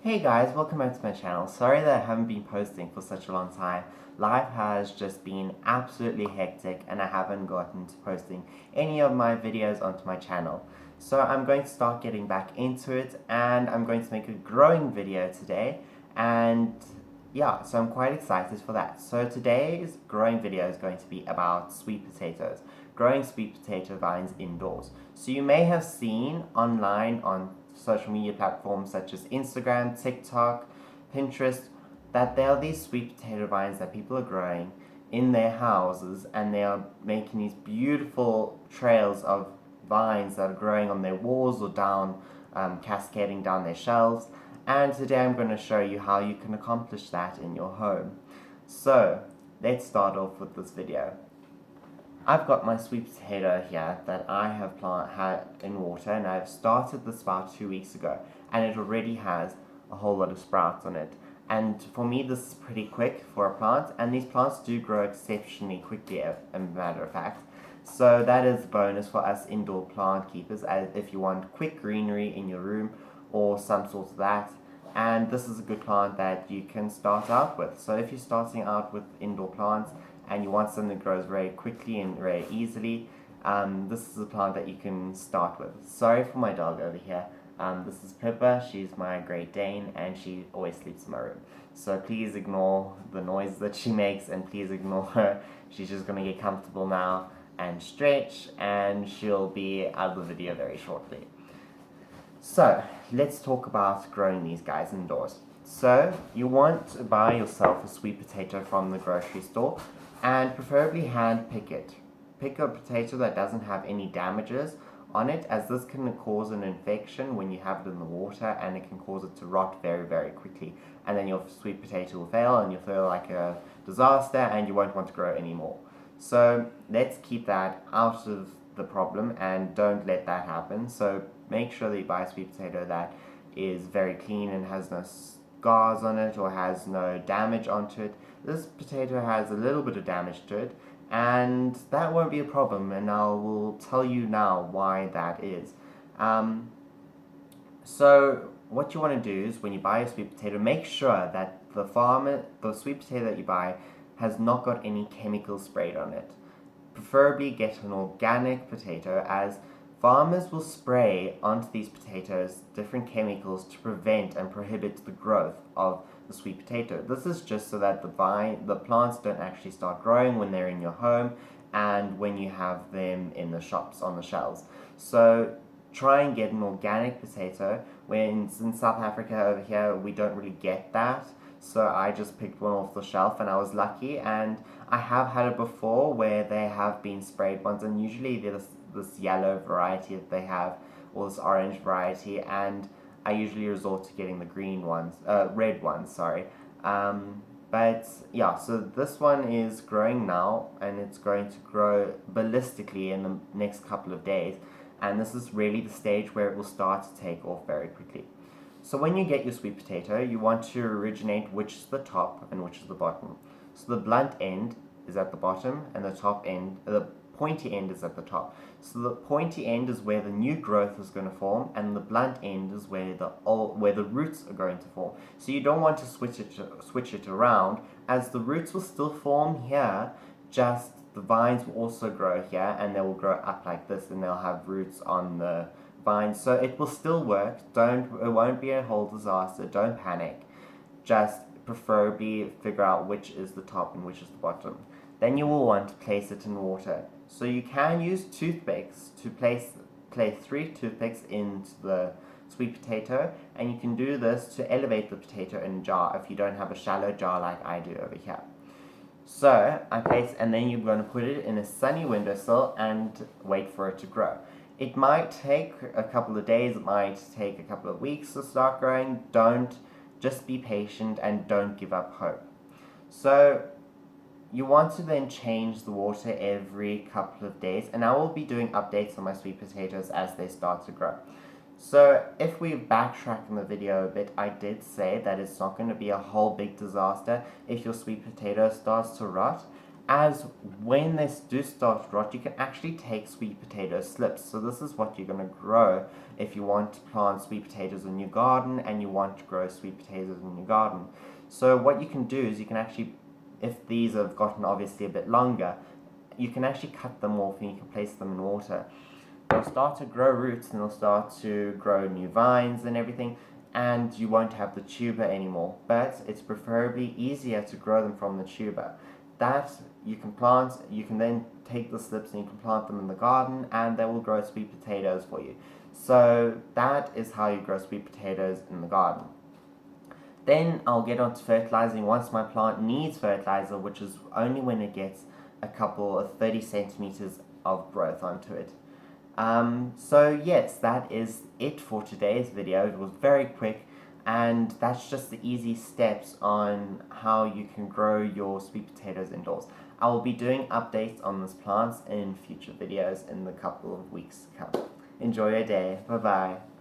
Hey guys, welcome back to my channel. Sorry that I haven't been posting for such a long time. Life has just been absolutely hectic and I haven't gotten to posting any of my videos onto my channel. So I'm going to start getting back into it and I'm going to make a growing video today, and yeah, so I'm quite excited for that. So today's growing video is going to be about sweet potatoes, growing sweet potato vines indoors. So you may have seen online on social media platforms such as Instagram, TikTok, Pinterest, that there are these sweet potato vines that people are growing in their houses, and they are making these beautiful trails of vines that are growing on their walls or down, cascading down their shelves. And today I'm going to show you how you can accomplish that in your home. So let's start off with this video. I've got my sweet potato here that I have had in water, and I've started this about 2 weeks ago, and it already has a whole lot of sprouts on it. And for me, this is pretty quick for a plant, and these plants do grow exceptionally quickly, as a matter of fact. So that is a bonus for us indoor plant keepers, as if you want quick greenery in your room or some sort of that. And this is a good plant that you can start out with. So if you're starting out with indoor plants and you want something that grows very quickly and very easily, this is a plant that you can start with. Sorry for my dog over here. This is Pippa. She's my Great Dane and she always sleeps in my room. So please ignore the noise that she makes and please ignore her. She's just going to get comfortable now and stretch, and she'll be out of the video very shortly. So let's talk about growing these guys indoors. So you want to buy yourself a sweet potato from the grocery store and preferably hand pick it. Pick a potato that doesn't have any damages on it, as this can cause an infection when you have it in the water, and it can cause it to rot very, very quickly. And then your sweet potato will fail and you'll feel like a disaster and you won't want to grow anymore. So let's keep that out of the problem and don't let that happen. So make sure that you buy a sweet potato that is very clean and has no scars on it or has no damage onto it. This potato has a little bit of damage to it, and that won't be a problem, and I will tell you now why that is. So what you want to do is, when you buy a sweet potato, make sure that the sweet potato that you buy has not got any chemicals sprayed on it. Preferably get an organic potato, as farmers will spray onto these potatoes different chemicals to prevent and prohibit the growth of the sweet potato. This is just so that the plants don't actually start growing when they're in your home and when you have them in the shops on the shelves. So try and get an organic potato. When in South Africa over here, we don't really get that. So I just picked one off the shelf and I was lucky, and I have had it before where they have been sprayed ones, and usually there's this yellow variety that they have, or this orange variety, and I usually resort to getting the red ones, sorry. But yeah, so this one is growing now, and it's going to grow ballistically in the next couple of days, and this is really the stage where it will start to take off very quickly. So when you get your sweet potato, you want to originate which is the top and which is the bottom. So the blunt end is at the bottom and the pointy end is at the top. So the pointy end is where the new growth is going to form, and the blunt end is where the roots are going to form. So you don't want to switch it around, as the roots will still form here, just the vines will also grow here, and they will grow up like this, and they'll have roots on the vines. So it will still work. It won't be a whole disaster. Don't panic. Just preferably figure out which is the top and which is the bottom. Then you will want to place it in water. So you can use toothpicks to place 3 toothpicks into the sweet potato, and you can do this to elevate the potato in a jar if you don't have a shallow jar like I do over here. So and then you're going to put it in a sunny windowsill and wait for it to grow. It might take a couple of days, it might take a couple of weeks to start growing. Just be patient and don't give up hope. So you want to then change the water every couple of days, and I will be doing updates on my sweet potatoes as they start to grow. So if we backtrack in the video a bit, I did say that it's not going to be a whole big disaster if your sweet potato starts to rot, as when they do start to rot, you can actually take sweet potato slips. So this is what you're going to grow if you want to plant sweet potatoes in your garden and you want to grow sweet potatoes in your garden. So what you can do is you can actually, if these have gotten obviously a bit longer, you can actually cut them off and you can place them in water. They'll start to grow roots and they'll start to grow new vines and everything, and you won't have the tuber anymore. But it's preferably easier to grow them from the tuber. That you can plant, you can then take the slips and you can plant them in the garden and they will grow sweet potatoes for you. So that is how you grow sweet potatoes in the garden. Then I'll get on to fertilizing once my plant needs fertilizer, which is only when it gets a couple of 30 centimeters of growth onto it. So yes, that is it for today's video. It was very quick, and that's just the easy steps on how you can grow your sweet potatoes indoors. I will be doing updates on this plant in future videos in the couple of weeks to come. Enjoy your day. Bye bye.